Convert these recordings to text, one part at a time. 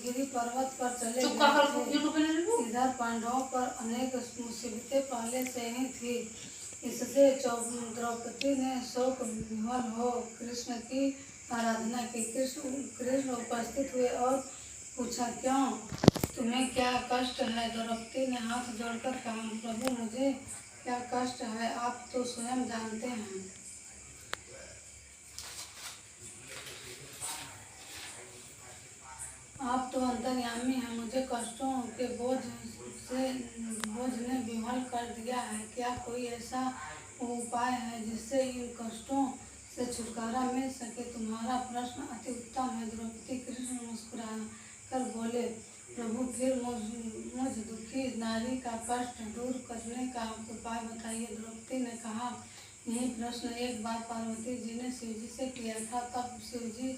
गिरी पर्वत पर चले गए थे। इधर पांडवों पर अनेक मुसीबतें पहले से ही थी। इससे द्रौपदी ने शोक विह्वल हो कृष्ण की आराधना की। कृष्ण उपस्थित हुए और पूछा, क्यों, तुम्हें क्या कष्ट है? द्रौपदी ने हाथ जोड़कर कहा, प्रभु, मुझे क्या कष्ट है, आप तो स्वयं जानते हैं। आप तो अंतर्यामी हैं। मुझे कष्टों के बोझ ने विह्वल कर दिया है। क्या कोई ऐसा उपाय है जिससे इन कष्टों से छुटकारा मिल सके? तुम्हारा प्रश्न अति उत्तम है। द्रौपदी कृष्ण मुस्कुराकर बोले, प्रभु, फिर मुझ दुखी नारी का कष्ट दूर करने का उपाय बताइए। द्रौपदी ने कहा, यही प्रश्न एक बार पार्वती जी ने शिवजी से किया था। तब शिवजी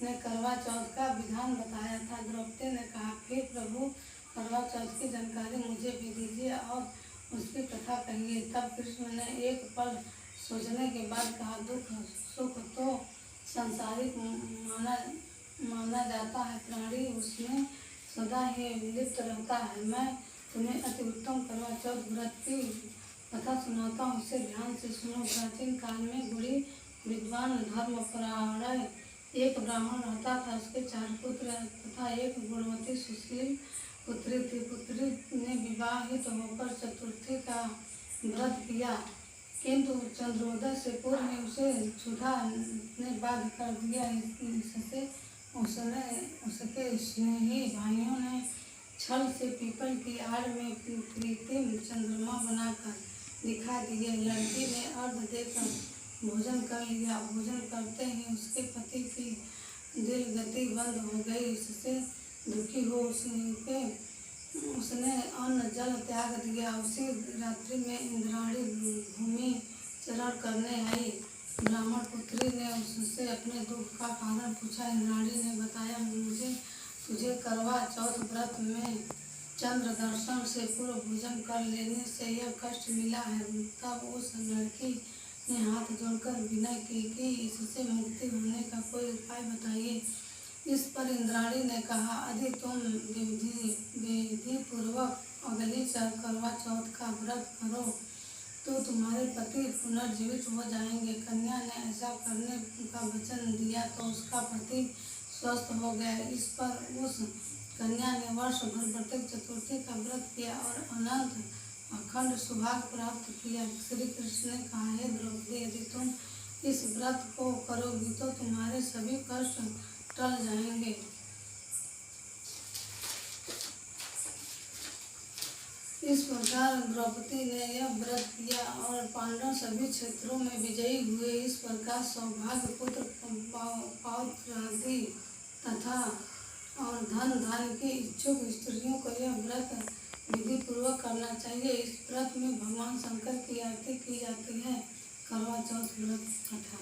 ने करवा चौथ का विधान बताया था। द्रौपदी ने कहा, फिर प्रभु, करवा चौथ की जानकारी मुझे भी दीजिए और उसकी कथा कहिए। तब कृष्ण ने एक पल सोचने के बाद कहा, दुख सुख तो सांसारिक माना जाता है, प्राणी उसमें सदा ही लिप्त रहता है। मैं तुम्हें अति उत्तम करवा चौथ व्रत की कथा सुनाता हूँ, उसे ध्यान से सुनो। प्राचीन काल में गुणी विद्वान धर्मपरायण एक ब्राह्मण रहता था। उसके 4 पुत्र तथा एक गुणवती सुशील पुत्री थी। पुत्री ने विवाहित होकर चतुर्थी का व्रत किया, किंतु चंद्रोदय से पूर्व ही उसे क्षुधा ने बाध्य कर दिया। इससे उसके स्नेही भाइयों ने छल से पीपल की आड़ में कृत्रिम चंद्रमा बनाकर दिखा दिए। लड़की ने अर्घ देकर भोजन कर लिया। भोजन करते ही उसके पति की दिल गति बंद हो गई। इससे दुखी हो उसने अन्न जल त्याग दिया। उसी रात्रि में इंद्राणी भूमि चरण करने आई। ब्राह्मण पुत्री ने उससे अपने दुख का कारण पूछा। इंद्राणी ने बताया, मुझे तुझे करवा चौथ व्रत में चंद्र दर्शन से पूर्व भोजन कर लेने से यह कष्ट मिला है। तब उस लड़की ने हाथ जोड़कर विनय की कि इससे मुक्ति होने का कोई उपाय बताइए। इस पर इंद्राणी ने कहा, यदि तुम विधि पूर्वक अगली करवा चौथ का व्रत करो तो तुम्हारे पति पुनर्जीवित हो जाएंगे। कन्या ने ऐसा करने का वचन दिया तो उसका पति स्वस्थ हो गया। इस पर उस कन्या ने वर्ष भर प्रत्येक चतुर्थी का व्रत किया और अनंत अखंड सौभाग्य प्राप्त किया। श्री कृष्ण ने कहा, हे द्रौपदी, यदि तुम इस व्रत को करोगी तो तुम्हारे सभी कष्ट टल जाएंगे। इस प्रकार द्रौपदी ने यह व्रत किया और पांडव सभी क्षेत्रों में विजयी हुए। इस प्रकार सौभाग्य, पुत्र पौत्रादि तथा और धन धान्य की इच्छुक स्त्रियों को यह व्रत विधि पूर्वक करना चाहिए। इस व्रत में भगवान शंकर की आरती की जाती है। करवा चौथ व्रत कथा।